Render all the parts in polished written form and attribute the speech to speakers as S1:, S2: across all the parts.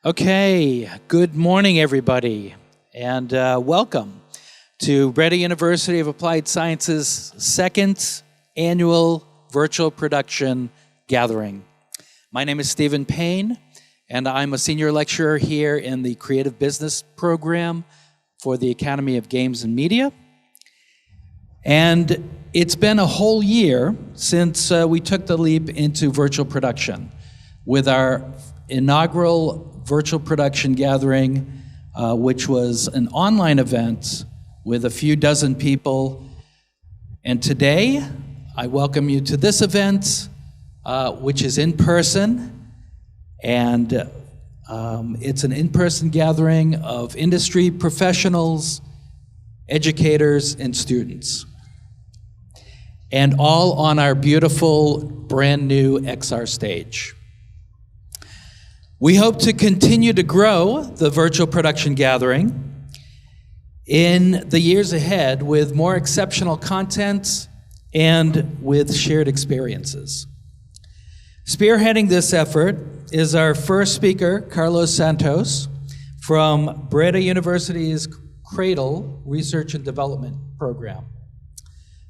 S1: Okay, good morning, everybody, and welcome to Breda University of Applied Sciences' second annual virtual production gathering. My name is Stephen Payne, and I'm a senior lecturer here in the Creative Business program for the Academy of Games and Media. And it's been a whole year since we took the leap into virtual production with our inaugural virtual production gathering, which was an online event with a few dozen people. And today, I welcome you to this event, which is in person. And it's an in-person gathering of industry professionals, educators, and students. And all on our beautiful, brand new XR stage. We hope to continue to grow the virtual production gathering in the years ahead with more exceptional content and with shared experiences. Spearheading this effort is our first speaker, Carlos Santos, from Breda University's Cradle Research and Development Program.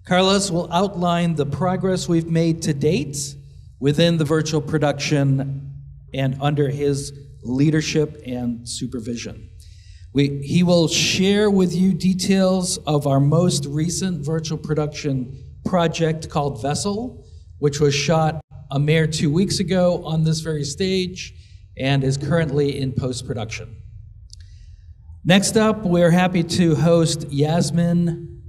S1: Carlos will outline the progress we've made to date within the virtual production and under his leadership and supervision. He will share with you details of our most recent virtual production project called Vessel, which was shot a mere 2 weeks ago on this very stage and is currently in post-production. Next up, we're happy to host Yasmin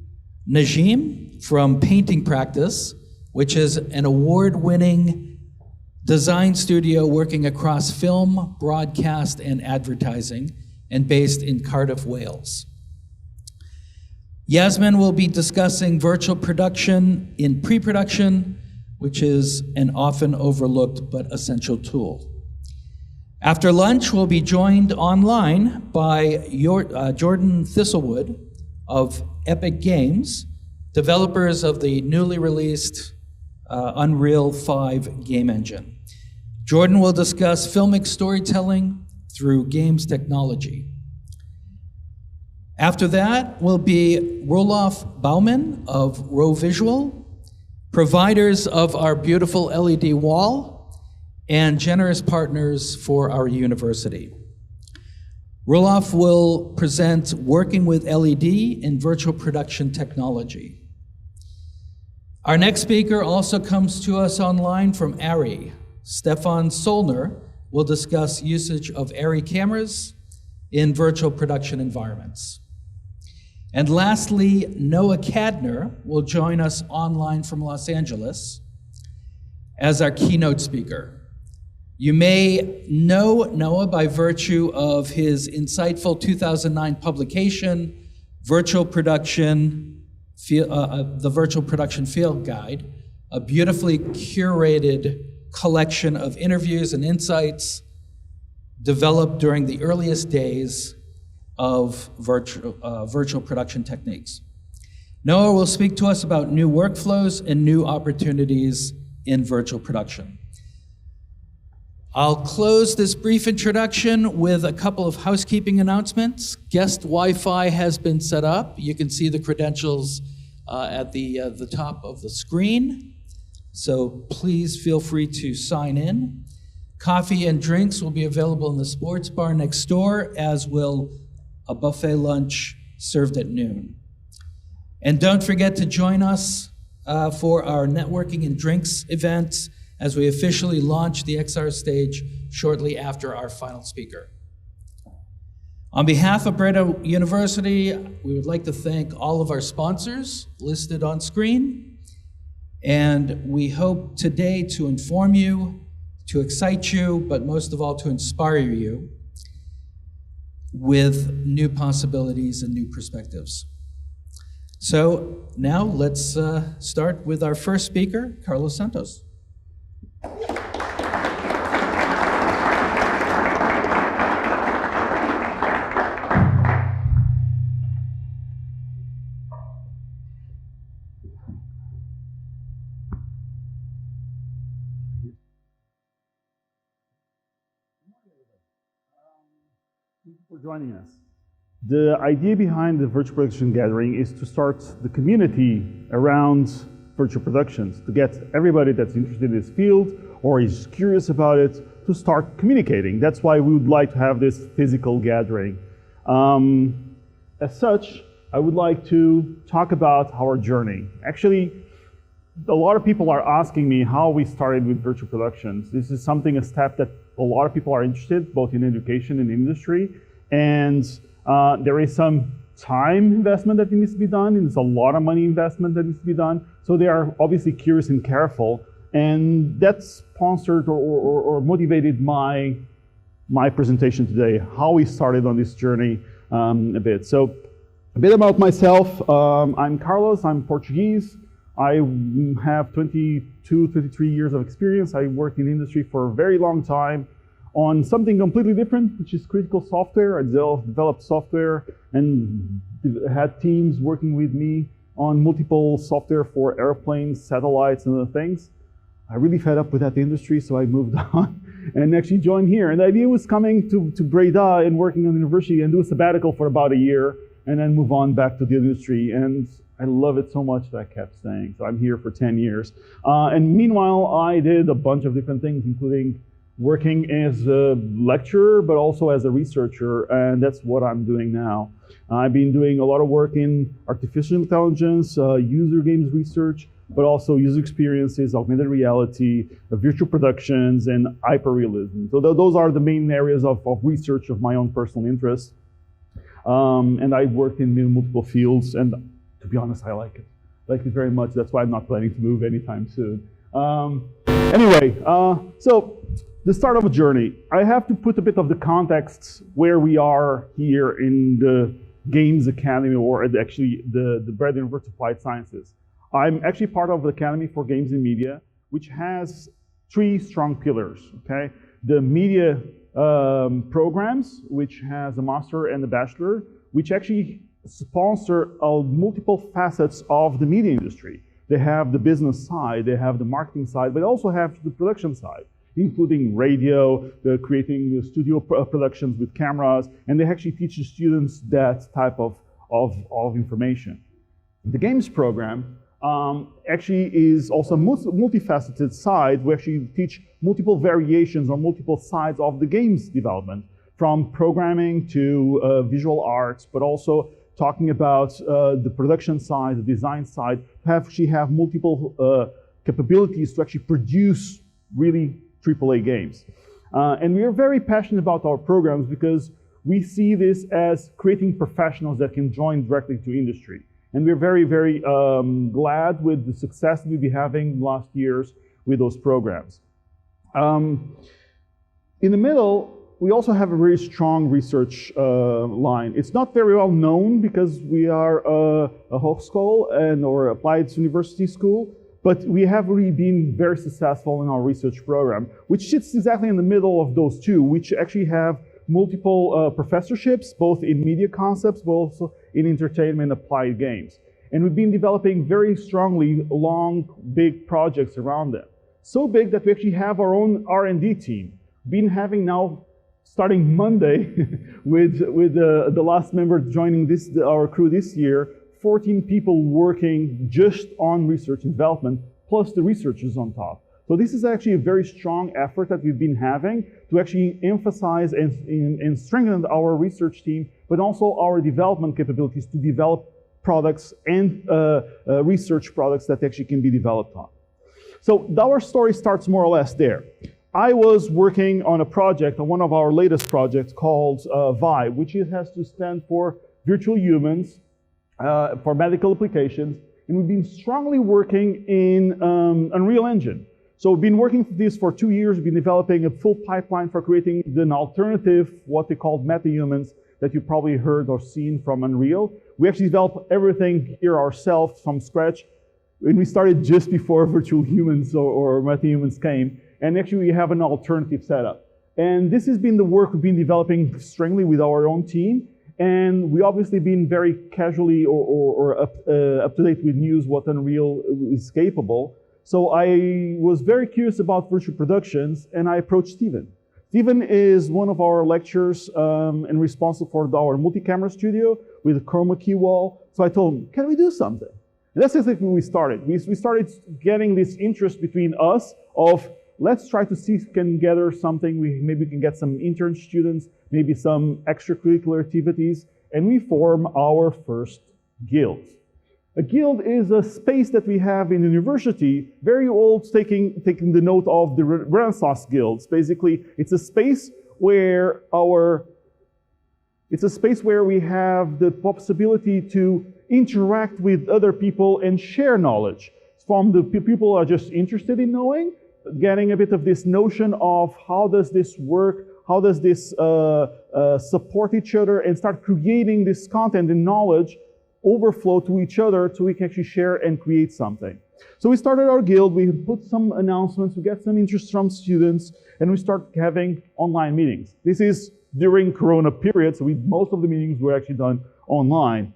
S1: Najim from Painting Practice, which is an award-winning design studio working across film, broadcast, and advertising, and based in Cardiff, Wales. Yasmin will be discussing virtual production in pre-production, which is an often overlooked but essential tool. After lunch, we'll be joined online by Jordan Thistlewood of Epic Games, developers of the newly released Unreal 5 game engine. Jordan will discuss filmic storytelling through games technology. After that will be Roelof Bouwman of ROE Visual, providers of our beautiful LED wall, and generous partners for our university. Roelof will present Working with LED in Virtual Production Technology. Our next speaker also comes to us online from ARRI. Stefan Solner will discuss usage of ARRI cameras in virtual production environments. And lastly, Noah Cadner will join us online from Los Angeles as our keynote speaker. You may know Noah by virtue of his insightful 2009 publication, Virtual Production, the Virtual Production Field Guide, a beautifully curated collection of interviews and insights developed during the earliest days of virtual production techniques. Noah will speak to us about new workflows and new opportunities in virtual production. I'll close this brief introduction with a couple of housekeeping announcements. Guest Wi-Fi has been set up. You can see the credentials at the top of the screen. So please feel free to sign in. Coffee and drinks will be available in the sports bar next door, as will a buffet lunch served at noon. And don't forget to join us for our networking and drinks event as we officially launch the XR stage shortly after our final speaker. On behalf of Breda University, we would like to thank all of our sponsors listed on screen. And we hope today to inform you, to excite you, but most of all to inspire you with new possibilities and new perspectives. So now let's start with our first speaker, Carlos Santos.
S2: for joining us. The idea behind the virtual production gathering is to start the community around virtual productions, to get everybody that's interested in this field or is curious about it to start communicating. That's why we would like to have this physical gathering. As such, I would like to talk about our journey. Actually, a lot of people are asking me how we started with virtual productions. This is a step that a lot of people are interested, both in education and industry. And there is some time investment that needs to be done, and there's a lot of money investment that needs to be done. So they are obviously curious and careful. And that sponsored or motivated my presentation today, how we started on this journey a bit. So a bit about myself. I'm Carlos, I'm Portuguese. I have 22, 23 years of experience. I worked in the industry for a very long time on something completely different, which is critical software. I developed software and had teams working with me on multiple software for airplanes, satellites, and other things. I really fed up with that industry, so I moved on and actually joined here. And the idea was coming to Breda and working on the university and do a sabbatical for about a year and then move on back to the industry. And I love it so much that I kept staying. So I'm here for 10 years. And meanwhile, I did a bunch of different things, including working as a lecturer, but also as a researcher, and that's what I'm doing now. I've been doing a lot of work in artificial intelligence, user games research, but also user experiences, augmented reality, virtual productions, and hyperrealism. So those are the main areas of research of my own personal interest. And I worked in multiple fields, and to be honest, I like it. I like it very much. That's why I'm not planning to move anytime soon. Anyway, so the start of a journey. I have to put a bit of the context where we are here in the Games Academy, or actually the Breda University of Applied Sciences. I'm actually part of the Academy for Games and Media, which has 3 strong pillars, okay? The media programs, which has a master and a bachelor, which actually sponsor multiple facets of the media industry. They have the business side, they have the marketing side, but also have the production side, including radio, creating the studio productions with cameras, and they actually teach the students that type of information. The games program actually is also a multifaceted side. We actually teach multiple variations or multiple sides of the games development, from programming to visual arts, but also talking about the production side, the design side, actually have multiple capabilities to actually produce really AAA games. And we are very passionate about our programs because we see this as creating professionals that can join directly to industry. And we're very, very glad with the success we've been having last years with those programs. In the middle, we also have a very strong research line. It's not very well known because we are a Hochschule or applied university school, but we have really been very successful in our research program, which sits exactly in the middle of those two, which actually have multiple professorships, both in media concepts, but also in entertainment applied games. And we've been developing very strongly long, big projects around them. So big that we actually have our own R&D team. Been having now, starting Monday, with the last member joining our crew this year, 14 people working just on research and development, plus the researchers on top. So this is actually a very strong effort that we've been having to actually emphasize and strengthen our research team, but also our development capabilities to develop products and research products that actually can be developed on. So our story starts more or less there. I was working on a project, on one of our latest projects called VI, which has to stand for Virtual Humans for medical applications. And we've been strongly working in Unreal Engine. So we've been working for this for 2 years. We've been developing a full pipeline for creating an alternative, what they call meta-humans, that you probably heard or seen from Unreal. We actually developed everything here ourselves from scratch. And we started just before virtual humans or meta-humans came. And actually we have an alternative setup. And this has been the work we've been developing strongly with our own team. And we obviously been very casually or up to date with news what Unreal is capable. So I was very curious about virtual productions, and I approached Steven. Stephen is one of our lecturers and responsible for our multi-camera studio with a chroma key wall. So I told him, can we do something? And that's exactly when we started. We started getting this interest between us of, let's try to see if we can gather something. Maybe we can get some intern students, maybe some extracurricular activities, and we form our first guild. A guild is a space that we have in the university, very old, taking the note of the Renaissance guilds. Basically, it's a space where we have the possibility to interact with other people and share knowledge. From the people who are just interested in knowing, getting a bit of this notion of how does this work, how does this support each other, and start creating this content and knowledge overflow to each other so we can actually share and create something. So we started our guild, we put some announcements, we get some interest from students, and we start having online meetings. This is during Corona period, so most of the meetings were actually done online.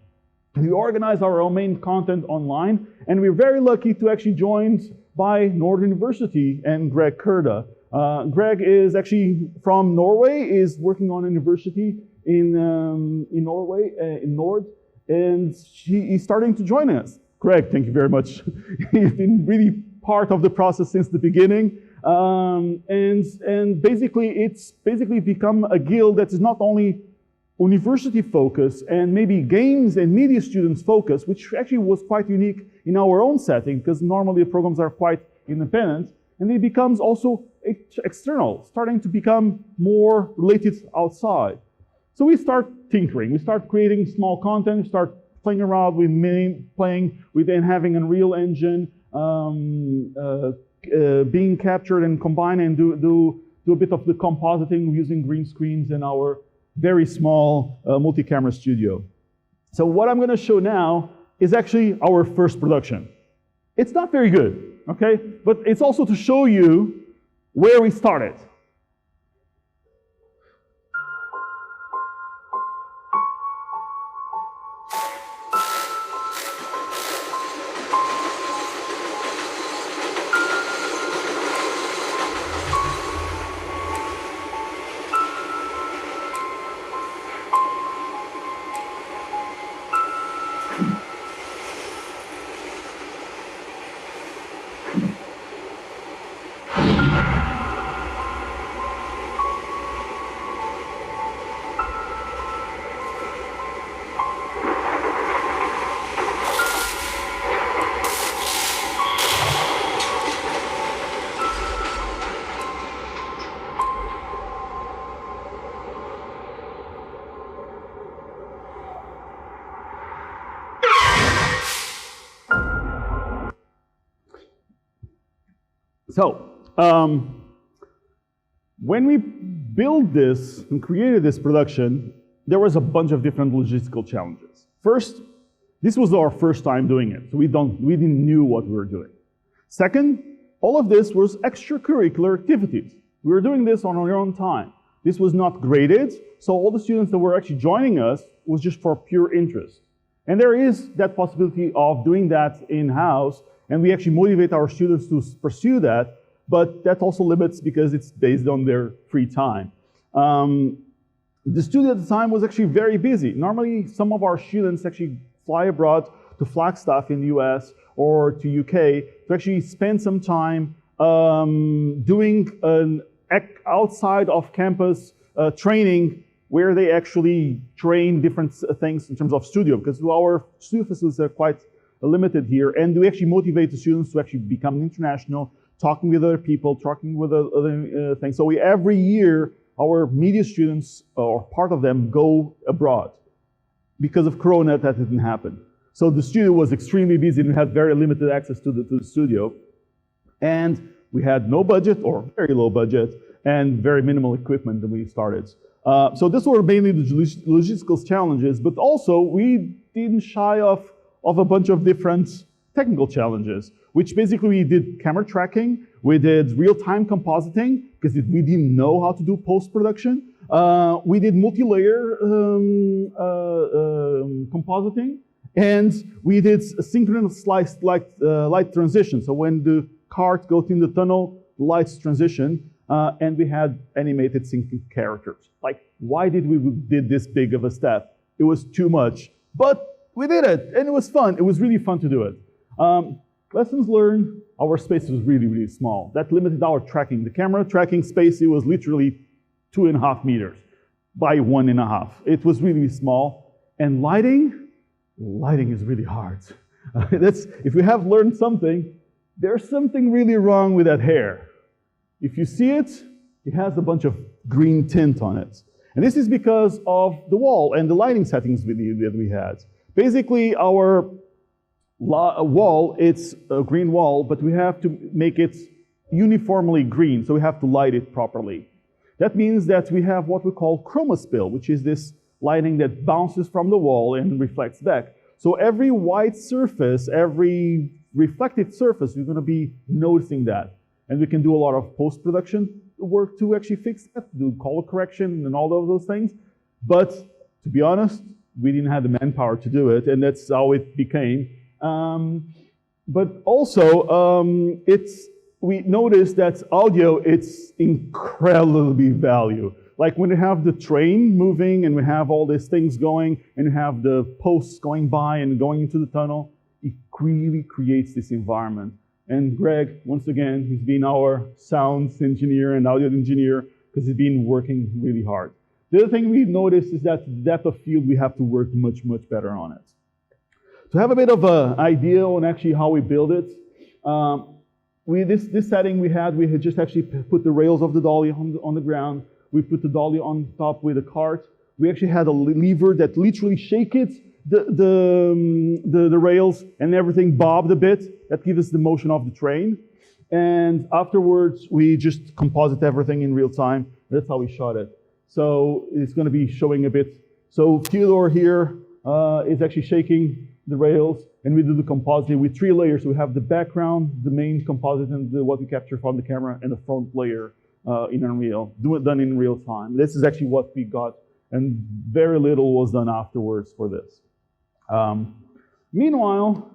S2: We organize our own main content online, and we're very lucky to actually joined by Northern University and Greg Kurda. Greg is actually from Norway, is working on a university in Norway, in Nord, and he's starting to join us. Greg, thank you very much. You've been really part of the process since the beginning. And basically, it's become a guild that is not only university focused and maybe games and media students focused, which actually was quite unique in our own setting, because normally the programs are quite independent, and it becomes also external, starting to become more related outside. So we start tinkering, we start creating small content, we start playing around with and having Unreal Engine, being captured and combined and do a bit of the compositing using green screens in our very small multi-camera studio. So what I'm going to show now is actually our first production. It's not very good, okay? But it's also to show you where we started. So, when we built this and created this production, there was a bunch of different logistical challenges. First, this was our first time doing it, so we didn't know what we were doing. Second, all of this was extracurricular activities. We were doing this on our own time. This was not graded, so all the students that were actually joining us was just for pure interest. And there is that possibility of doing that in-house, and we actually motivate our students to pursue that, but that also limits because it's based on their free time. The studio at the time was actually very busy. Normally, some of our students actually fly abroad to Flagstaff in the US or to UK to actually spend some time doing an outside of campus training where they actually train different things in terms of studio, because our studio facilities are quite limited here, and we actually motivate the students to actually become international, talking with other people, talking with other things. So every year, our media students, or part of them, go abroad. Because of Corona, that didn't happen. So the studio was extremely busy, and we had very limited access to the studio. And we had no budget, or very low budget, and very minimal equipment when we started. So this were mainly the logistical challenges, but also we didn't shy off of a bunch of different technical challenges, which basically we did camera tracking, we did real-time compositing, because we didn't know how to do post-production. We did multi-layer compositing, and we did synchronous light transition. So when the cart goes in the tunnel, the lights transition. and we had animated syncing characters. Like, why did we did this big of a step? It was too much, but we did it, and it was fun. It was really fun to do it. Lessons learned, our space was really, really small. That limited our tracking. The camera tracking space, it was literally 2.5 meters by 1.5. It was really small. And lighting is really hard. If we have learned something, there's something really wrong with that hair. If you see it, it has a bunch of green tint on it. And this is because of the wall and the lighting settings that we had. Basically, our wall, it's a green wall, but we have to make it uniformly green, so we have to light it properly. That means that we have what we call chroma spill, which is this lighting that bounces from the wall and reflects back. So every white surface, every reflective surface, you're going to be noticing that. And we can do a lot of post-production work to actually fix that, do color correction and all of those things. But to be honest, we didn't have the manpower to do it, and that's how it became. But also, we noticed that audio, it's incredibly valuable. Like when you have the train moving and we have all these things going and you have the posts going by and going into the tunnel, it really creates this environment. And Greg, once again, he's been our sound engineer and audio engineer because he's been working really hard. The other thing we've noticed is that the depth of field, we have to work much, much better on it. To have a bit of an idea on actually how we build it, this setting we had just actually put the rails of the dolly on the ground. We put the dolly on top with a cart. We actually had a lever that literally shake it, the rails, and everything bobbed a bit. That gives us the motion of the train. And afterwards, we just composite everything in real time. That's how we shot it. So it's going to be showing a bit. So Theodore here is actually shaking the rails, and we do the composite with 3 layers. So we have the background, the main composite, and what we capture from the camera, and the front layer in Unreal, done in real time. This is actually what we got, and very little was done afterwards for this. Meanwhile,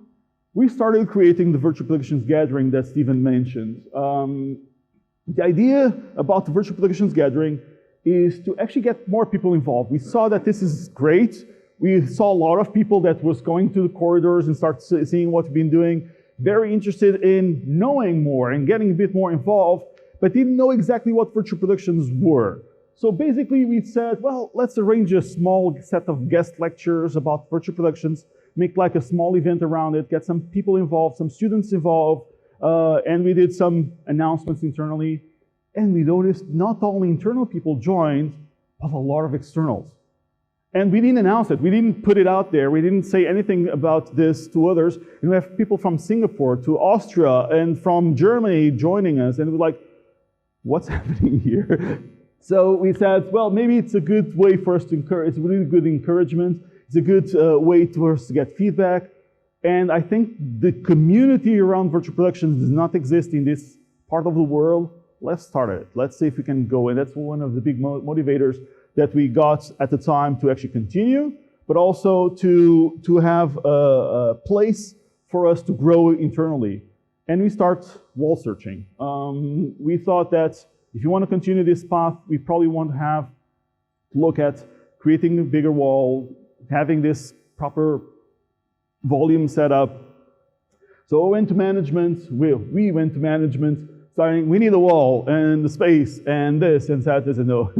S2: we started creating the virtual productions gathering that Steven mentioned. The idea about the virtual productions gathering is to actually get more people involved. We saw that this is great. We saw a lot of people that was going to the corridors and start seeing what we've been doing, very interested in knowing more and getting a bit more involved, but didn't know exactly what virtual productions were. So basically we said, well, let's arrange a small set of guest lectures about virtual productions, make like a small event around it, get some people involved, some students involved, and we did some announcements internally. And we noticed not only internal people joined, but a lot of externals. And we didn't announce it. We didn't put it out there. We didn't say anything about this to others. And we have people from Singapore to Austria and from Germany joining us. And we're like, what's happening here? So we said, well, maybe it's a good way for us to encourage. It's a really good encouragement. It's a good way for us to get feedback. And I think the community around virtual productions does not exist in this part of the world. Let's start it. Let's see if we can go. And that's one of the big motivators that we got at the time to actually continue, but also to have a place for us to grow internally. And we start wall searching. We thought that if you want to continue this path, we probably want to look at creating a bigger wall, having this proper volume set up. So we went to management, we went to management, starting, we need a wall and the space and this and that. And no,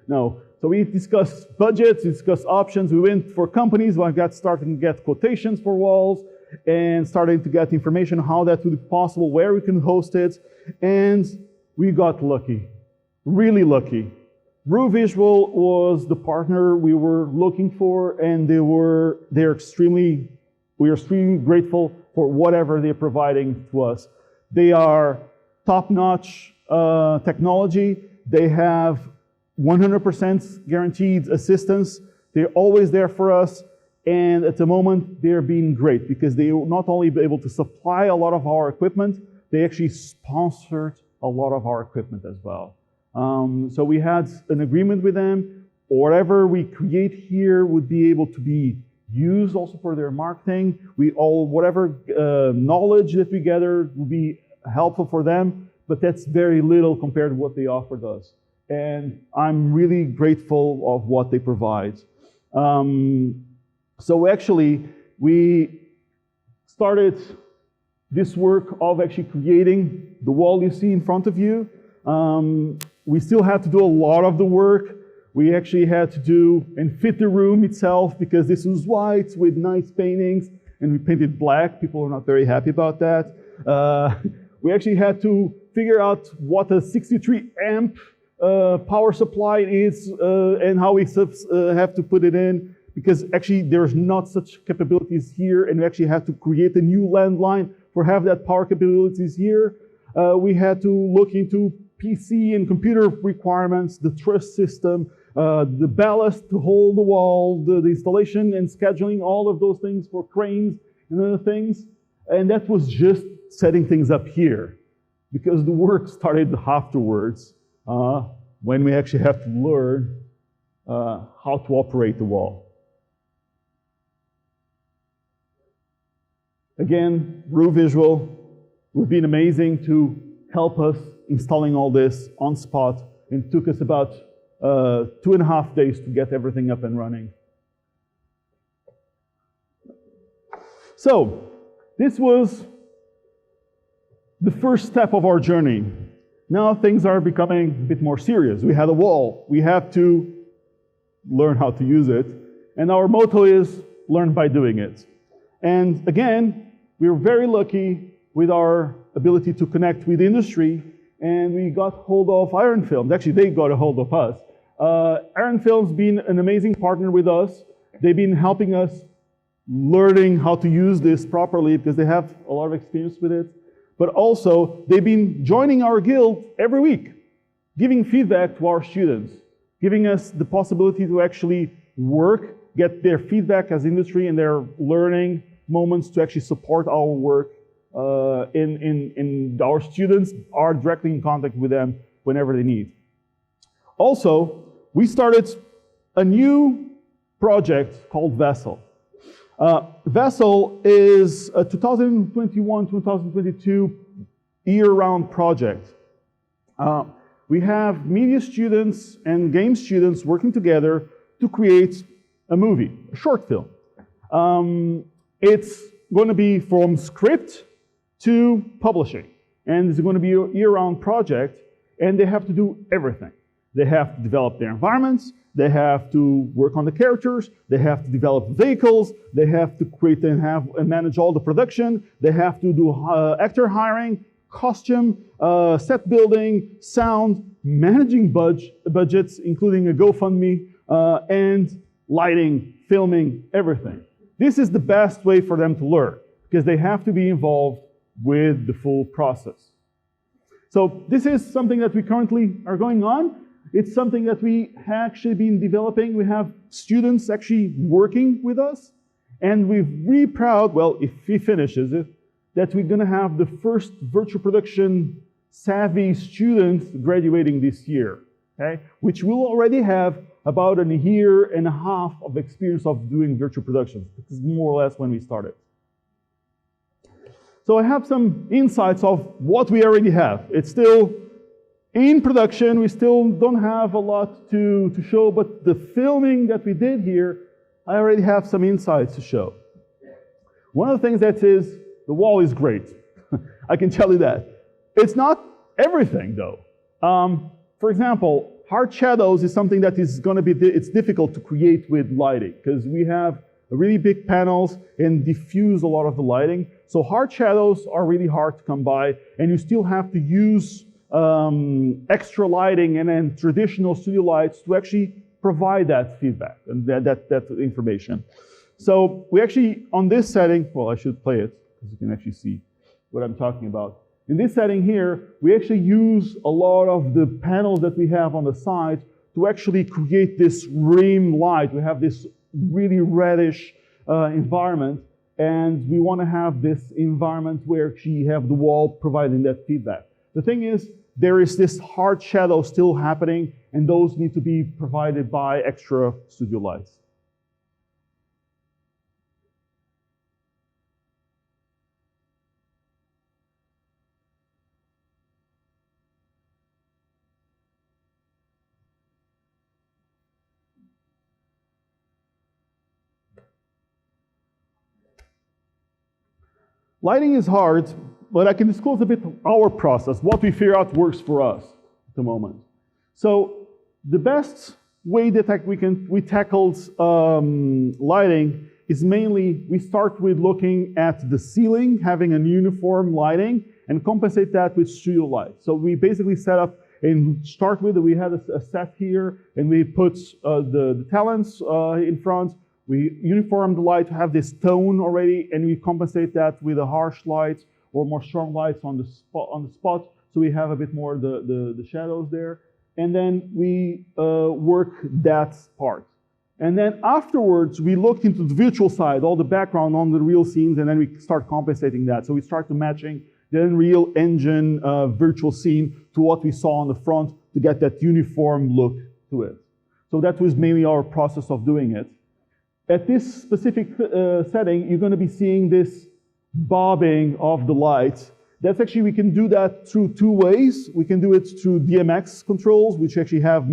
S2: no. So we discussed budgets, we discussed options. We went for companies, we got starting to get quotations for walls and starting to get information how that would be possible, where we can host it. And we got lucky, really lucky. ROE Visual was the partner we were looking for, and we are extremely grateful for whatever they're providing to us. They are top-notch technology. They have 100% guaranteed assistance. They're always there for us. And at the moment, they're being great because they will not only be able to supply a lot of our equipment, they actually sponsored a lot of our equipment as well. So we had an agreement with them. Whatever we create here would be able to be used also for their marketing. Whatever knowledge that we gather will be helpful for them, but that's very little compared to what they offered us. And I'm really grateful of what they provide. So actually, we started this work of actually creating the wall you see in front of you. We still had to do a lot of the work. We actually had to do and fit the room itself, because this was white with nice paintings, and we painted black. People are not very happy about that. We actually had to figure out what a 63 amp power supply is and how we have to put it in, because actually there's not such capabilities here, and we actually had to create a new landline for have that power capabilities here. We had to look into PC and computer requirements, the truss system, the ballast to hold the wall, the installation and scheduling, all of those things for cranes and other things. And that was just setting things up here, because the work started afterwards when we actually have to learn how to operate the wall. Again, ROE Visual would been amazing to help us installing all this on spot, and took us about 2.5 days to get everything up and running. So, this was the first step of our journey. Now things are becoming a bit more serious. We had a wall. We have to learn how to use it. And our motto is, learn by doing it. And again, we were very lucky with our ability to connect with industry, and we got hold of Iron Films. Actually, they got a hold of us. Iron Films been an amazing partner with us. They've been helping us learning how to use this properly, because they have a lot of experience with it. But also, they've been joining our guild every week, giving feedback to our students, giving us the possibility to actually work, get their feedback as industry and their learning moments to actually support our work. Our students are directly in contact with them whenever they need. Also, we started a new project called Vessel. Vessel is a 2021-2022 year-round project. We have media students and game students working together to create a movie, a short film. It's going to be from script to publishing, and it's going to be a year-round project, and they have to do everything. They have to develop their environments, they have to work on the characters, they have to develop vehicles, they have to create and manage all the production, they have to do actor hiring, costume, set building, sound, managing budgets, including a GoFundMe, and lighting, filming, everything. This is the best way for them to learn, because they have to be involved with the full process. So this is something that we currently are going on. It's something that we have actually been developing. We have students actually working with us, and we're really proud, well, if he finishes it, that we're going to have the first virtual production savvy students graduating this year, okay? Which will already have about 1.5 years of experience of doing virtual productions. This is more or less when we started. So I have some insights of what we already have. It's still in production. We still don't have a lot to show, but the filming that we did here, I already have some insights to show. One of the things that is, the wall is great. I can tell you that. It's not everything, though. For example, hard shadows is something that is going to be, it's difficult to create with lighting, because we have really big panels and diffuse a lot of the lighting. So hard shadows are really hard to come by, and you still have to use extra lighting and then traditional studio lights to actually provide that feedback and that information. So we actually, on this setting, well, I should play it, because you can actually see what I'm talking about. In this setting here, we actually use a lot of the panels that we have on the side to actually create this rim light. We have this really reddish environment, and we want to have this environment where you have the wall providing that feedback. The thing is, there is this hard shadow still happening, and those need to be provided by extra studio lights. Lighting is hard, but I can disclose a bit our process, what we figure out works for us at the moment. So the best way that we tackled lighting is mainly we start with looking at the ceiling, having a uniform lighting, and compensate that with studio light. So we basically set up and start with, we had a set here, and we put the talents in front. We uniform the light to have this tone already, and we compensate that with a harsh light or more strong lights on the spot, so we have a bit more the shadows there. And then we work that part. And then afterwards, we looked into the virtual side, all the background on the real scenes, and then we start compensating that. So we start to matching the Unreal Engine virtual scene to what we saw on the front to get that uniform look to it. So that was mainly our process of doing it. At this specific setting, you're going to be seeing this bobbing of the light. That's actually, we can do that through two ways. We can do it through DMX controls, which actually have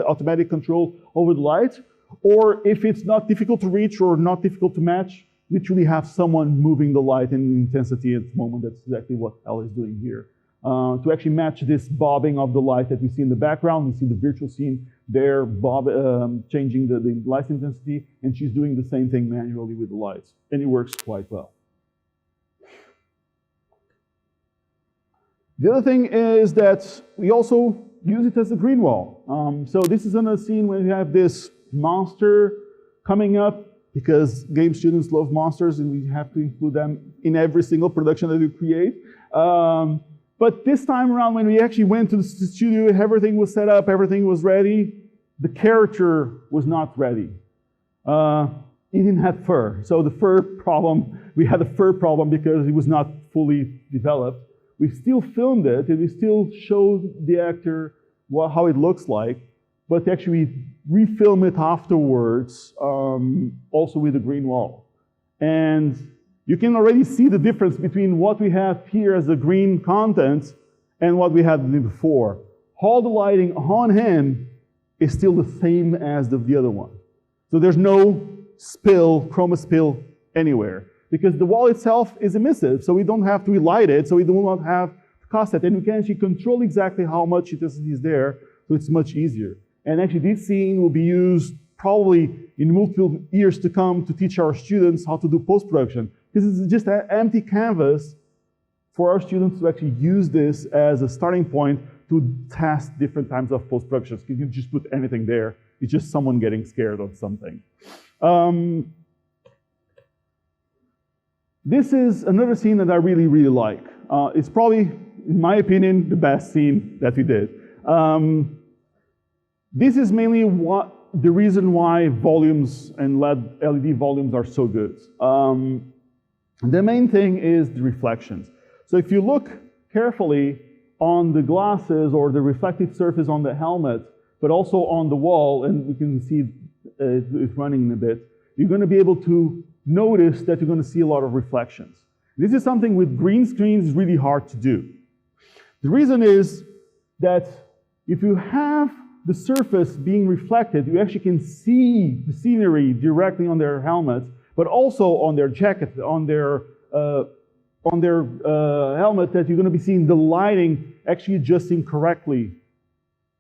S2: automatic control over the light. Or if it's not difficult to reach or not difficult to match, literally have someone moving the light and intensity at the moment. That's exactly what Elle is doing here. To actually match this bobbing of the light that we see in the background, we see the virtual scene there, changing the light intensity, and she's doing the same thing manually with the lights. And it works quite well. The other thing is that we also use it as a green wall. So this is another scene where we have this monster coming up, because game students love monsters and we have to include them in every single production that we create. But this time around, when we actually went to the studio, everything was set up, everything was ready. The character was not ready. He didn't have fur. So the fur problem, we had a fur problem because it was not fully developed. We still filmed it, and we still showed the actor how it looks like, but actually refilm it afterwards, also with a green wall. And you can already see the difference between what we have here as the green content and what we had before. All the lighting on him is still the same as the other one. So there's no spill, chroma spill anywhere, because the wall itself is emissive, so we don't have to relight it, so we do not have to cost it, and we can actually control exactly how much intensity is there, so it's much easier. And actually this scene will be used probably in multiple years to come to teach our students how to do post-production. This is just an empty canvas for our students to actually use this as a starting point to test different types of post-productions. You can just put anything there. It's just someone getting scared of something. This is another scene that I really, really like. It's probably, in my opinion, the best scene that we did. This is mainly the reason why volumes and LED volumes are so good. The main thing is the reflections. So if you look carefully on the glasses or the reflective surface on the helmet, but also on the wall, and we can see it running in a bit, you're going to be able to notice that you're going to see a lot of reflections. This is something with green screens is really hard to do. The reason is that if you have the surface being reflected, you actually can see the scenery directly on their helmet, but also on their jacket, on their helmet, that you're going to be seeing the lighting actually adjusting correctly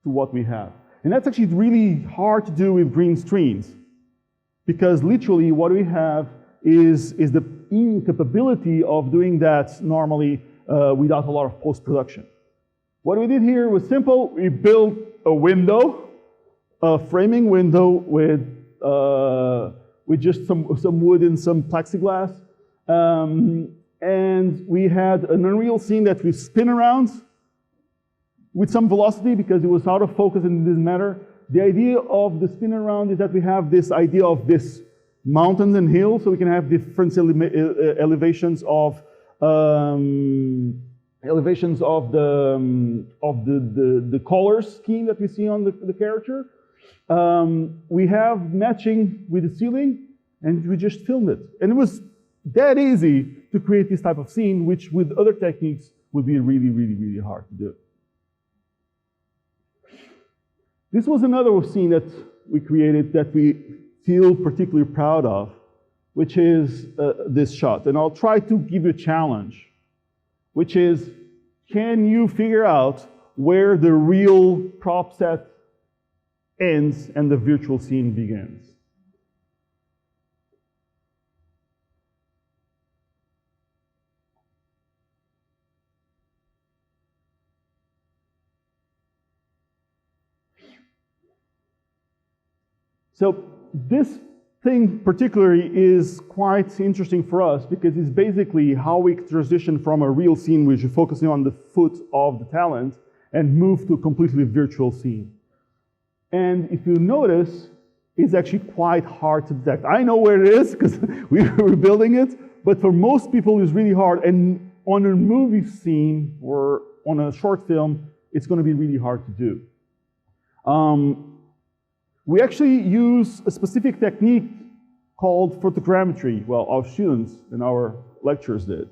S2: to what we have. And that's actually really hard to do with green screens, because literally what we have is the incapability of doing that normally without a lot of post-production. What we did here was simple. We built a window, a framing window with just some wood and some plexiglass. And we had an Unreal scene that we spin around with some velocity because it was out of focus and it didn't matter. The idea of the spin around is that we have this idea of this mountains and hills, so we can have different elevations of the color scheme that we see on the character. We have matching with the ceiling, and we just filmed it. And it was that easy to create this type of scene, which with other techniques would be really, really, really hard to do. This was another scene that we created that we feel particularly proud of, which is this shot. And I'll try to give you a challenge, which is, can you figure out where the real prop set ends and the virtual scene begins? So this thing particularly is quite interesting for us because it's basically how we transition from a real scene which is focusing on the foot of the talent and move to a completely virtual scene. And if you notice, it's actually quite hard to detect. I know where it is because we were building it, but for most people it's really hard. And on a movie scene or on a short film, it's going to be really hard to do. We actually use a specific technique called photogrammetry. Well, our students and our lecturers did,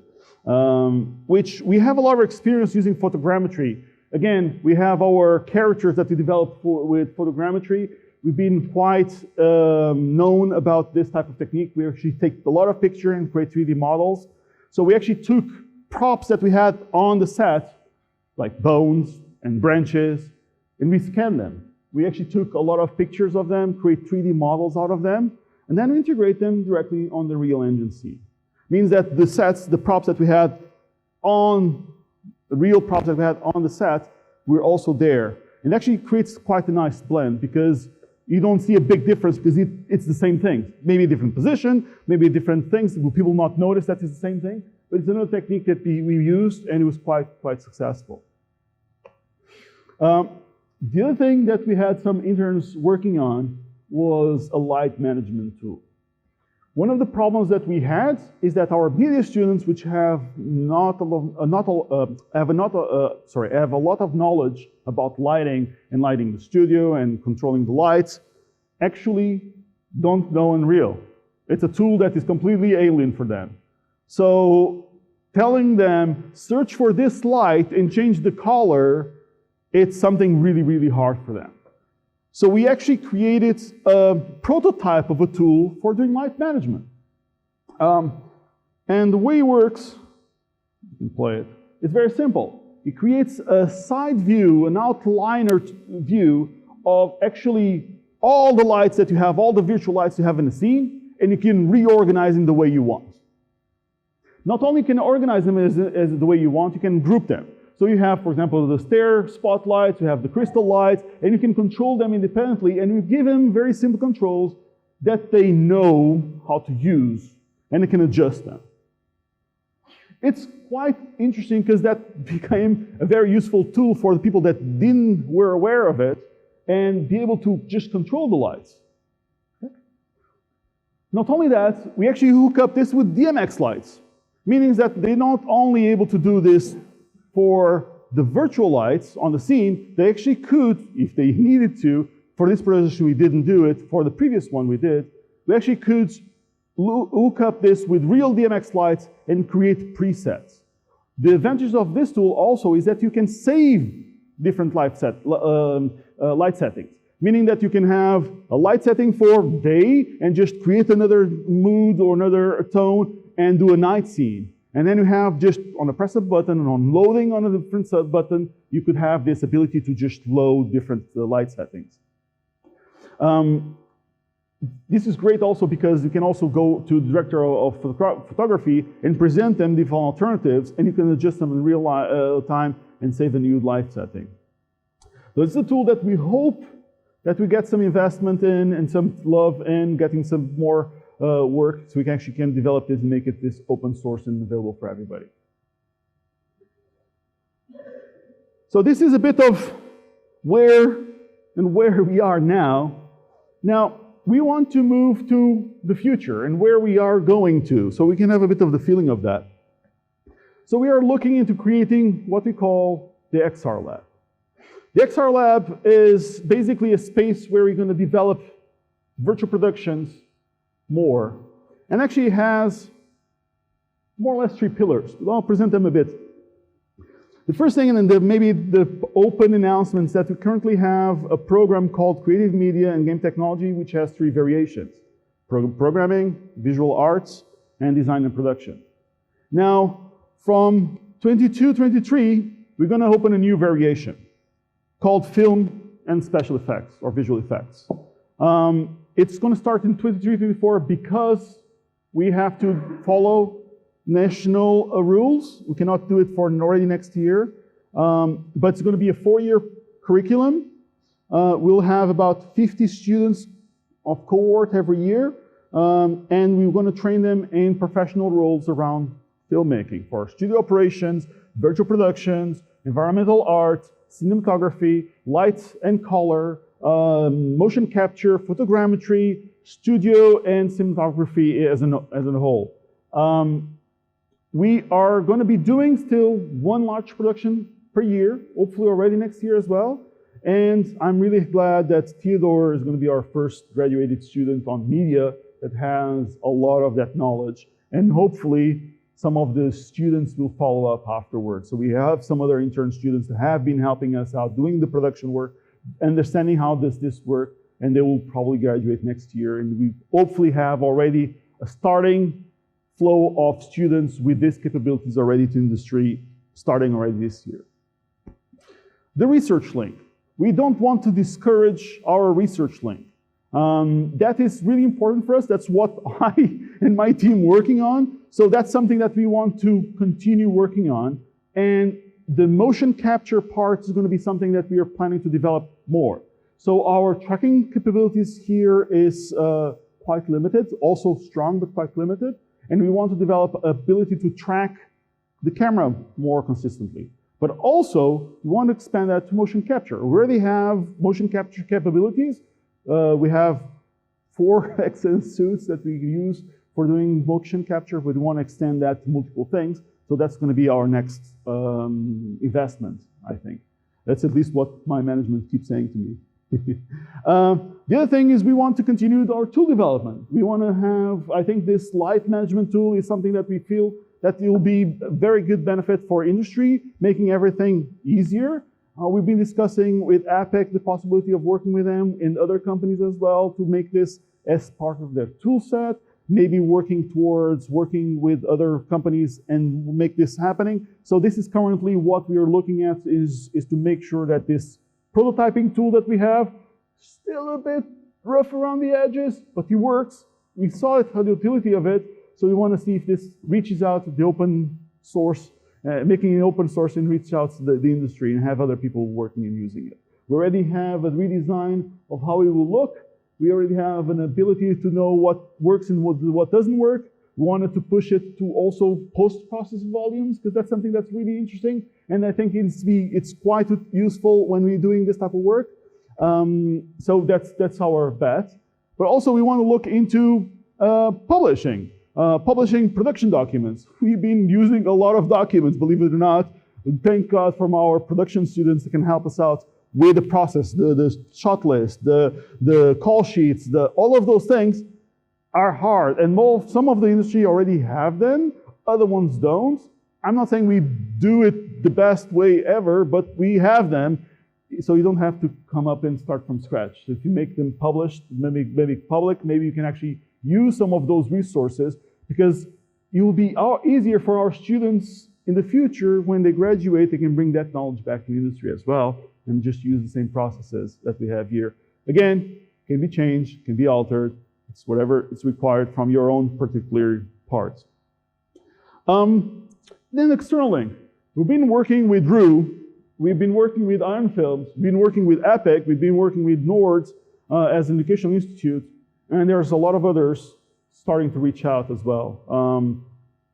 S2: which we have a lot of experience using photogrammetry. Again, we have our characters that we developed with photogrammetry. We've been quite known about this type of technique. We actually take a lot of pictures and create 3D models. So we actually took props that we had on the set, like bones and branches, and we scanned them. We actually took a lot of pictures of them, create 3D models out of them, and then integrate them directly on the real engine scene. Means that the sets, the props that we had on, the real props that we had on the set, were also there. It actually creates quite a nice blend because you don't see a big difference because it's the same thing. Maybe a different position, maybe different things. Will people not notice that it's the same thing? But it's another technique that we used and it was quite successful. The other thing that we had some interns working on was a light management tool. One of the problems that we had is that our media students, which have have a lot of knowledge about lighting and lighting the studio and controlling the lights, actually don't know Unreal. It's a tool that is completely alien for them. So telling them, search for this light and change the color, it's something really, really hard for them. So we actually created a prototype of a tool for doing light management. And the way it works, you can play it, it's very simple. It creates a side view, an outliner view of actually all the lights that you have, all the virtual lights you have in the scene, and you can reorganize them the way you want. Not only can you organize them as the way you want, you can group them. So you have, for example, the stair spotlights, you have the crystal lights, and you can control them independently, and you give them very simple controls that they know how to use, and they can adjust them. It's quite interesting because that became a very useful tool for the people that were aware of it and be able to just control the lights. Okay. Not only that, we actually hook up this with DMX lights, meaning that they're not only able to do this for the virtual lights on the scene, they actually could, if they needed to, for this presentation we didn't do it, for the previous one we did, we actually could hook up this with real DMX lights and create presets. The advantage of this tool also is that you can save different light settings, meaning that you can have a light setting for day and just create another mood or another tone and do a night scene. And then you have just on a press a button and on loading on a different button, you could have this ability to just load different light settings. This is great also because you can also go to the director of photography and present them different alternatives, and you can adjust them in real time and save a new light setting. So it's a tool that we hope that we get some investment in and some love in, getting some more work, so we actually can develop this and make it this open source and available for everybody. So this is a bit of where we are now. Now, we want to move to the future and where we are going to, so we can have a bit of the feeling of that. So we are looking into creating what we call the XR Lab. The XR Lab is basically a space where we're going to develop virtual productions more, and actually has more or less 3 pillars. I'll present them a bit. The first thing, and then maybe the open announcements, that we currently have a program called Creative Media and Game Technology, which has 3 variations. programming, visual arts, and design and production. Now, from 22-23, we're going to open a new variation called film and special effects, or visual effects. It's going to start in 23-24 because we have to follow national rules. We cannot do it for already next year, but it's going to be a 4-year curriculum. We'll have about 50 students of cohort every year, and we're going to train them in professional roles around filmmaking for studio operations, virtual productions, environmental art, cinematography, light and color, motion capture, photogrammetry, studio, and cinematography as a whole. We are going to be doing still 1 large production per year, hopefully already next year as well. And I'm really glad that Theodore is going to be our first graduated student on media that has a lot of that knowledge. And hopefully some of the students will follow up afterwards. So we have some other intern students that have been helping us out doing the production work, understanding how does this work, and they will probably graduate next year. And we hopefully have already a starting flow of students with these capabilities already to industry starting already this year. The research link. We don't want to discourage our research link. That is really important for us. That's what I and my team working on. So that's something that we want to continue working on. And the motion capture part is going to be something that we are planning to develop more. So our tracking capabilities here is quite limited, also strong but quite limited. And we want to develop ability to track the camera more consistently. But also, we want to expand that to motion capture. We already have motion capture capabilities. We have 4 excellent suits that we use for doing motion capture, but we want to extend that to multiple things. So that's going to be our next investment, I think. That's at least what my management keeps saying to me. The other thing is we want to continue our tool development. We want to have, I think this light management tool is something that we feel that it will be a very good benefit for industry, making everything easier. We've been discussing with APEC the possibility of working with them in other companies as well to make this as part of their tool set, maybe working towards working with other companies and make this happening. So this is currently what we are looking at is to make sure that this prototyping tool that we have, still a bit rough around the edges, but it works. We saw it, the utility of it. So we want to see if this reaches out to the open source, making it open source and reach out to the industry and have other people working and using it. We already have a redesign of how it will look. We already have an ability to know what works and what doesn't work. We wanted to push it to also post-process volumes because that's something that's really interesting. And I think it's quite useful when we're doing this type of work. So that's our bet. But also we want to look into publishing. Publishing production documents. We've been using a lot of documents, believe it or not. Thank God from our production students that can help us out with the process, the shot list, the call sheets, all of those things are hard. And some of the industry already have them, other ones don't. I'm not saying we do it the best way ever, but we have them, so you don't have to come up and start from scratch. If you make them published, maybe public, maybe you can actually use some of those resources because it will be easier for our students in the future when they graduate, they can bring that knowledge back to the industry as well and just use the same processes that we have here. Again, can be changed, can be altered. It's whatever is required from your own particular parts. Then external link. We've been working with ROE, we've been working with Iron Films, we've been working with APEC, we've been working with NORDS as an educational institute, and there's a lot of others starting to reach out as well.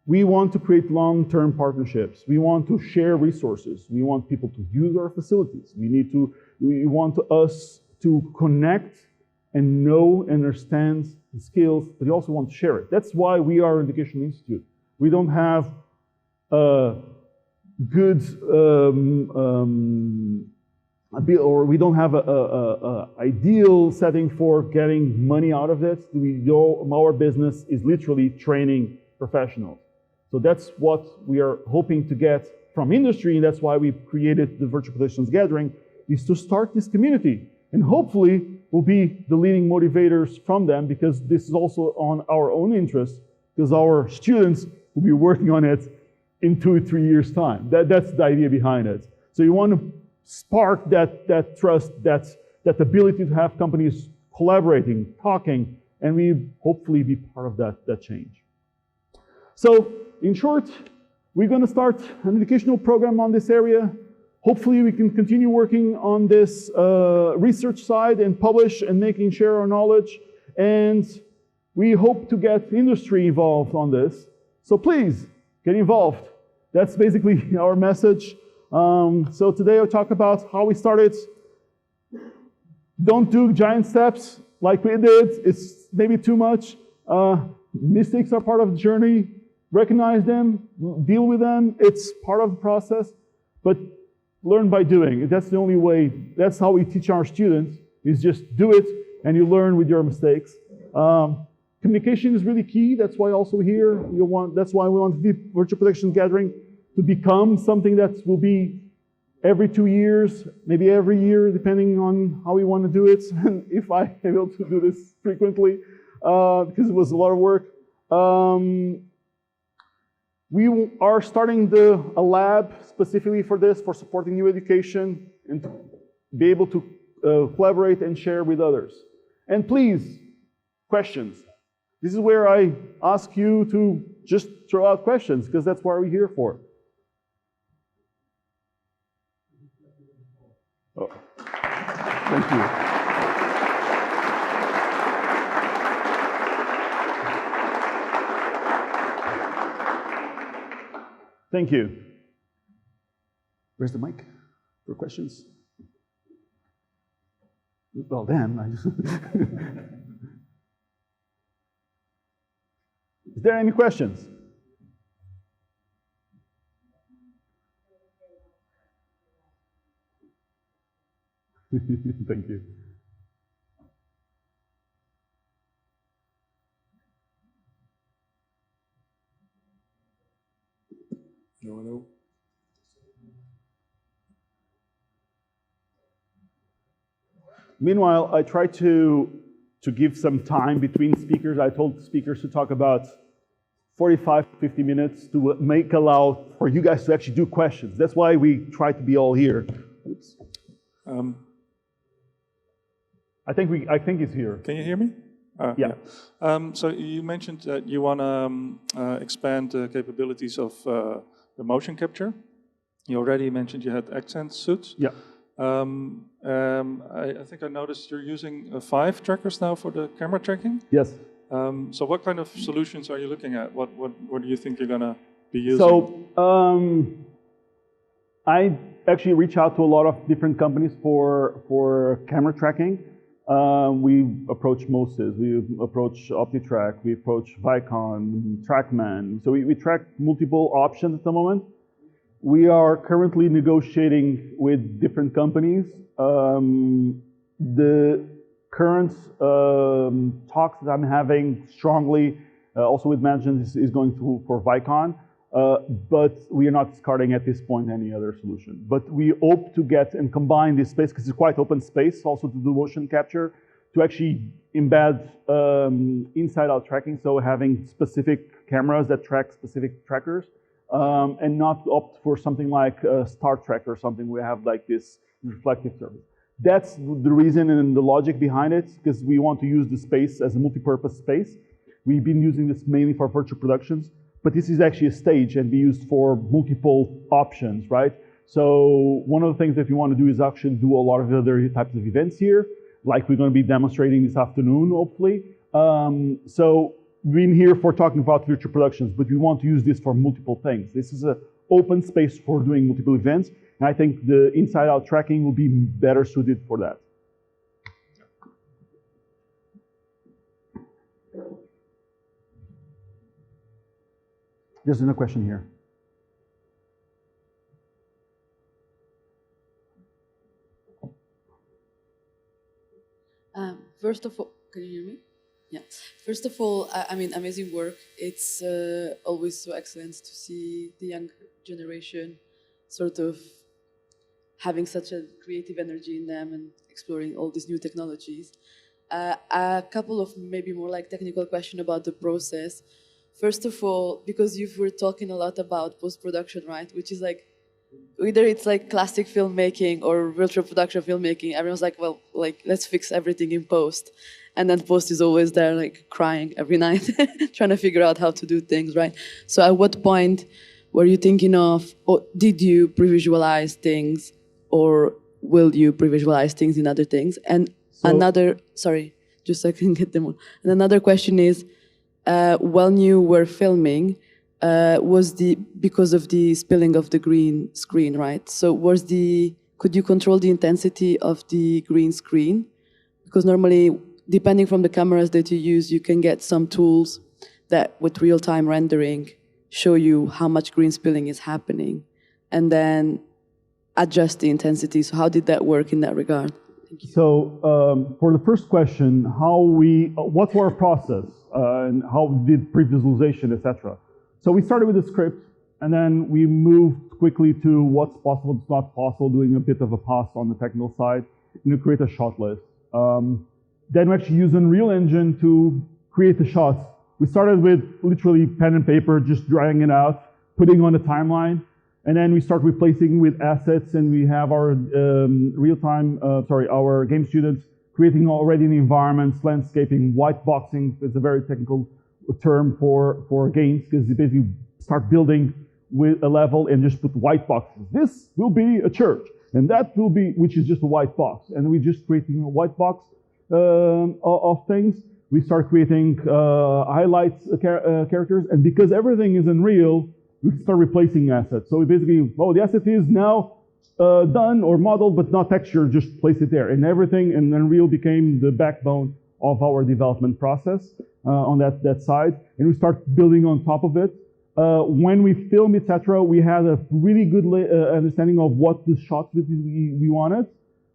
S2: We want to create long-term partnerships. We want to share resources. We want people to use our facilities. We want us to connect and know, understand the skills, but we also want to share it. That's why we are an educational institute. We don't have a good or we don't have a ideal setting for getting money out of it. We know our business is literally training professionals. So that's what we are hoping to get from industry, and that's why we created the Virtual Productions Gathering, is to start this community. And hopefully, will be the leading motivators from them, because this is also on our own interest, because our students will be working on it in 2 or 3 years' time. That's the idea behind it. So you want to spark that trust, that ability to have companies collaborating, talking, and we hopefully be part of that change. So in short, we're going to start an educational program on this area. Hopefully we can continue working on this research side and publish and share our knowledge. And we hope to get industry involved on this. So please, get involved. That's basically our message. So today I'll talk about how we started. Don't do giant steps like we did. It's maybe too much. Mistakes are part of the journey. Recognize them, deal with them. It's part of the process. But learn by doing. That's the only way. That's how we teach our students, is just do it and you learn with your mistakes. Communication is really key. That's why also here, that's why we want the virtual production gathering to become something that will be every 2 years, maybe every year, depending on how we want to do it. And if I'm able to do this frequently, because it was a lot of work. We are starting a lab specifically for this, for supporting new education, and to be able to collaborate and share with others. And please, questions. This is where I ask you to just throw out questions, because that's what we're here for. Oh. Thank you. Thank you. Where's the mic for questions? Well, damn. Is there any questions? Thank you. No. Meanwhile, I try to give some time between speakers. I told speakers to talk about 45, 50 minutes to allow for you guys to actually do questions. That's why we try to be all here. Oops. I think he's here.
S3: Can you hear me?
S2: Yeah.
S3: So you mentioned that you want to expand the capabilities of the motion capture. You already mentioned you had accent suits.
S2: Yeah.
S3: I think I noticed you're using 5 trackers now for the camera tracking.
S2: Yes.
S3: So what kind of solutions are you looking at? What do you think you're going to be using?
S2: So I actually reach out to a lot of different companies for camera tracking. We approach Moses, we approach OptiTrack, we approach Vicon, TrackMan. So we track multiple options at the moment. We are currently negotiating with different companies. The current talks that I'm having strongly, also with management, is going for Vicon. But we are not discarding at this point any other solution. But we hope to get and combine this space, because it's quite open space, also to do motion capture, to actually embed inside-out tracking, so having specific cameras that track specific trackers, and not opt for something like Star Trek or something where we have like this reflective service. That's the reason and the logic behind it, because we want to use the space as a multi-purpose space. We've been using this mainly for virtual productions, but this is actually a stage and be used for multiple options, right? So one of the things that we want to do is actually do a lot of other types of events here, like we're going to be demonstrating this afternoon, hopefully. So we've been here for talking about virtual productions, but we want to use this for multiple things. This is an open space for doing multiple events, and I think the inside-out tracking will be better suited for that. There's another question here.
S4: First of all, can you hear me? Yeah. First of all, I mean, amazing work. It's always so excellent to see the young generation sort of having such a creative energy in them and exploring all these new technologies. A couple of maybe more like technical question about the process. First of all, because you were talking a lot about post-production, right? Which is like, either it's like classic filmmaking or virtual production filmmaking. Everyone's like, well, like let's fix everything in post. And then post is always there like crying every night, trying to figure out how to do things, right? So at what point were you thinking of, or did you pre-visualize things, or will you pre-visualize things in other things? And sorry, just so I can get them on. And another question is, when you were filming, because of the spilling of the green screen, right? So could you control the intensity of the green screen? Because normally, depending from the cameras that you use, you can get some tools that with real-time rendering show you how much green spilling is happening, and then adjust the intensity. So how did that work in that regard? Thank you.
S2: So for the first question, what's our process and how we did pre-visualization, etc. So we started with the script, and then we moved quickly to what's possible, what's not possible, doing a bit of a pass on the technical side, and to create a shot list. Then we actually used Unreal Engine to create the shots. We started with literally pen and paper, just drawing it out, putting on a timeline, and then we start replacing with assets, and we have our our game students creating already the environments, landscaping, white boxing. It's a very technical term for games, because you basically start building with a level and just put white boxes. This will be a church, and that will be, which is just a white box. And we're just creating a white box of things. We start creating highlights characters, and because everything is Unreal, we start replacing assets. So we basically, the asset is now done or modeled, but not textured, just place it there. And everything in Unreal became the backbone of our development process on that side. And we start building on top of it. When we film, etc., we had a really good understanding of what the shots we wanted.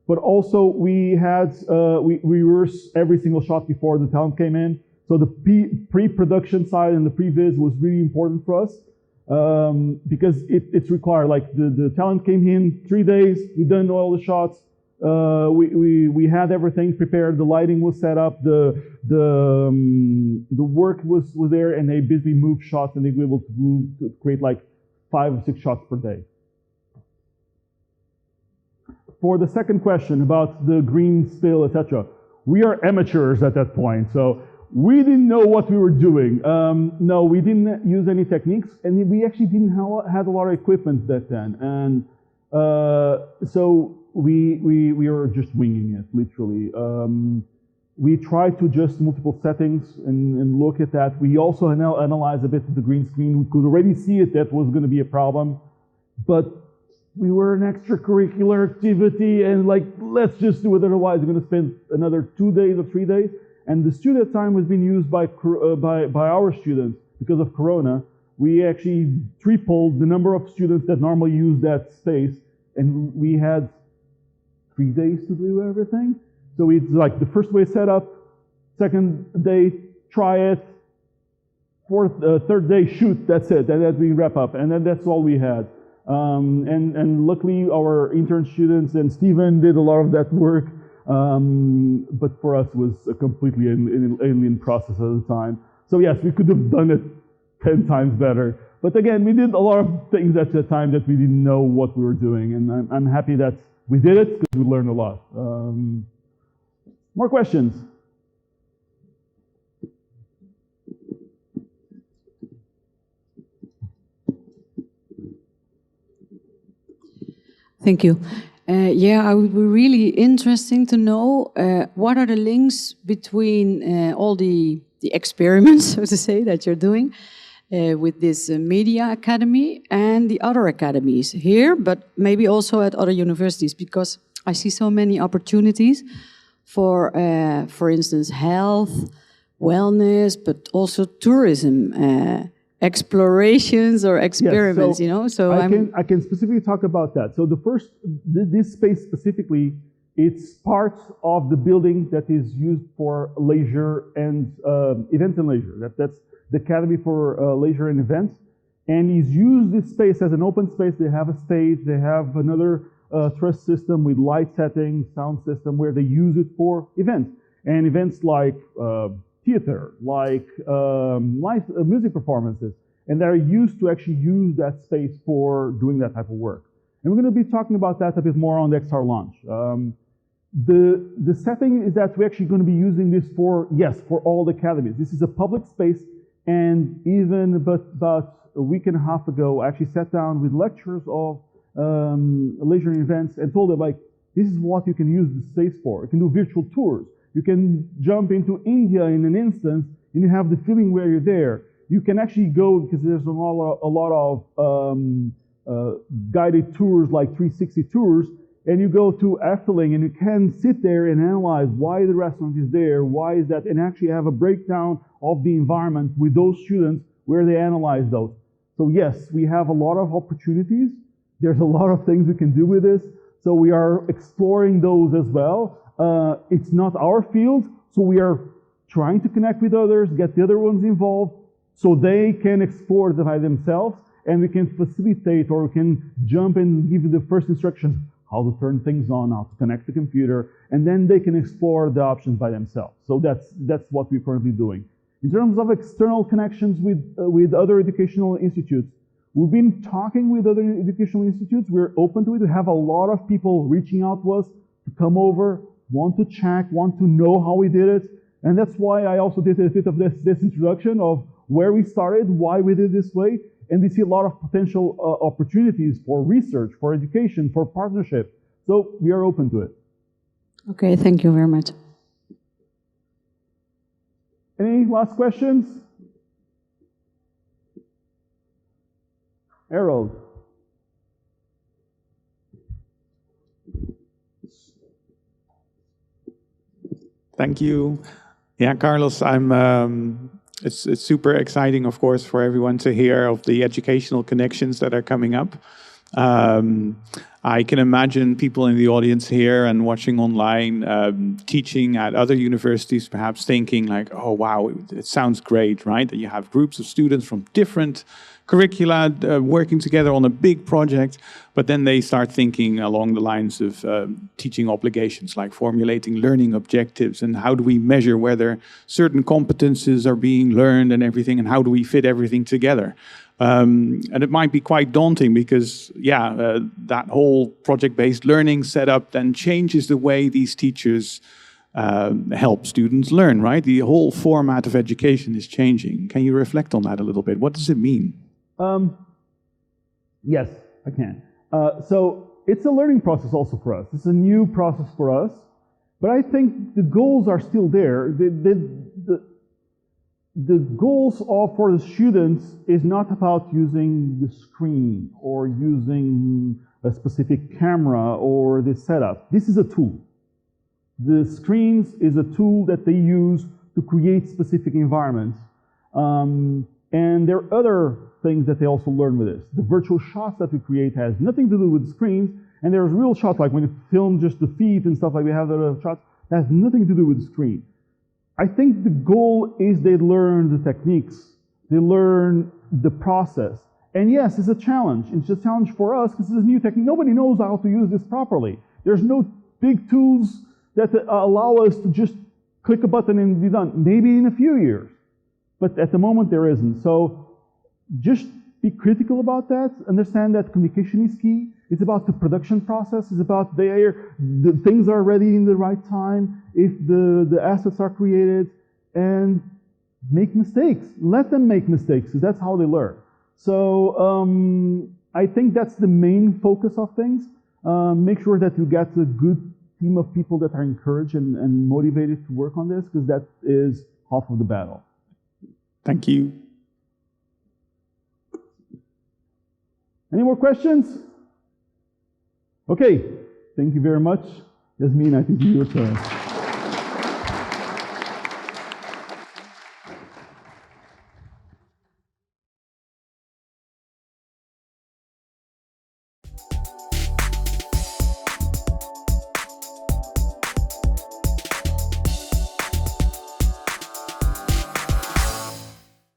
S2: But also we had, we rehearsed every single shot before the talent came in. So the pre-production side and the pre-viz was really important for us. Because it's required, like the talent came in 3 days, we done all the shots, we had everything prepared, the lighting was set up, the work was there, and they basically moved shots, and they were able to create like 5 or 6 shots per day. For the second question about the green spill, etc., we are amateurs at that point, so we didn't know what we were doing. No, we didn't use any techniques, and we actually didn't have a lot of equipment back then. And so we were just winging it, literally. We tried to adjust multiple settings and look at that. We also analyzed a bit of the green screen. We could already see it, that was going to be a problem. But we were an extracurricular activity, and like, let's just do it, otherwise we're going to spend another 2 days or 3 days. And the studio time was being used by our students because of Corona. We actually tripled the number of students that normally use that space, and we had 3 days to do everything. So it's like the first day set up, second day try it, third day shoot. That's it. And then we wrap up, and then that's all we had. And luckily, our intern students and Steven did a lot of that work. But for us, it was a completely alien process at the time. So yes, we could have done it 10 times better. But again, we did a lot of things at the time that we didn't know what we were doing. And I'm happy that we did it, because we learned a lot. More questions?
S5: Thank you. Yeah, it would be really interesting to know what are the links between all the experiments, so to say, that you're doing with this media academy and the other academies here, but maybe also at other universities, because I see so many opportunities for instance, health, wellness, but also tourism, explorations or experiments,
S2: yes, so
S5: you know. So
S2: I can specifically talk about that. So the first, this space specifically, it's part of the building that is used for leisure and events and leisure. That's the Academy for Leisure and Events, and he's used this space as an open space. They have a stage, they have another truss system with light settings, sound system, where they use it for events. And events like theater, like live music performances. And they're used to actually use that space for doing that type of work. And we're going to be talking about that a bit more on the XR launch. The setting is that we're actually going to be using this for, yes, for all the academies. This is a public space, and even about a week and a half ago, I actually sat down with lecturers of leisure events and told them, like, this is what you can use the space for. You can do virtual tours. You can jump into India in an instance, and you have the feeling where you're there. You can actually go, because there's a lot of guided tours, like 360 tours, and you go to Efteling and you can sit there and analyze why the restaurant is there, why is that, and actually have a breakdown of the environment with those students where they analyze those. So yes, we have a lot of opportunities. There's a lot of things we can do with this. So we are exploring those as well. It's not our field, so we are trying to connect with others, get the other ones involved, so they can explore it by themselves, and we can facilitate, or we can jump and give you the first instructions, how to turn things on, how to connect the computer, and then they can explore the options by themselves. So that's what we're currently doing. In terms of external connections with other educational institutes, we've been talking with other educational institutes. We're open to it. We have a lot of people reaching out to us to come over, want to check, want to know how we did it. And that's why I also did a bit of this introduction of where we started, why we did it this way. And we see a lot of potential opportunities for research, for education, for partnership. So we are open to it.
S5: Okay, thank you very much.
S2: Any last questions? Harold.
S6: Thank you. Yeah, Carlos, it's super exciting, of course, for everyone to hear of the educational connections that are coming up. I can imagine people in the audience here and watching online, teaching at other universities, perhaps thinking like, oh, wow, it sounds great, right? That you have groups of students from different curricula working together on a big project, but then they start thinking along the lines of teaching obligations, like formulating learning objectives, and how do we measure whether certain competences are being learned and everything, and how do we fit everything together? And it might be quite daunting because, that whole project-based learning setup then changes the way these teachers help students learn, right? The whole format of education is changing. Can you reflect on that a little bit? What does it mean?
S2: Yes, I can. So it's a learning process also for us. It's a new process for us, but I think the goals are still there. The goals for the students is not about using the screen or using a specific camera or the setup. This is a tool. The screens is a tool that they use to create specific environments. And there are other things that they also learn with this. The virtual shots that we create has nothing to do with screens, and there's real shots, like when you film just the feet and stuff, like we have the shots, that has nothing to do with the screen. I think the goal is they learn the techniques, they learn the process. And yes, it's a challenge. It's a challenge for us because it's a new technique. Nobody knows how to use this properly. There's no big tools that allow us to just click a button and be done. Maybe in a few years, but at the moment there isn't. So just be critical about that. Understand that communication is key. It's about the production process. It's about the things are ready in the right time, if the assets are created, and make mistakes. Let them make mistakes, because that's how they learn. So I think that's the main focus of things. Make sure that you get a good team of people that are encouraged and motivated to work on this, because that is half of the battle.
S6: Thank you.
S2: Any more questions? Okay, thank you very much. Yasmin, I think it's your turn.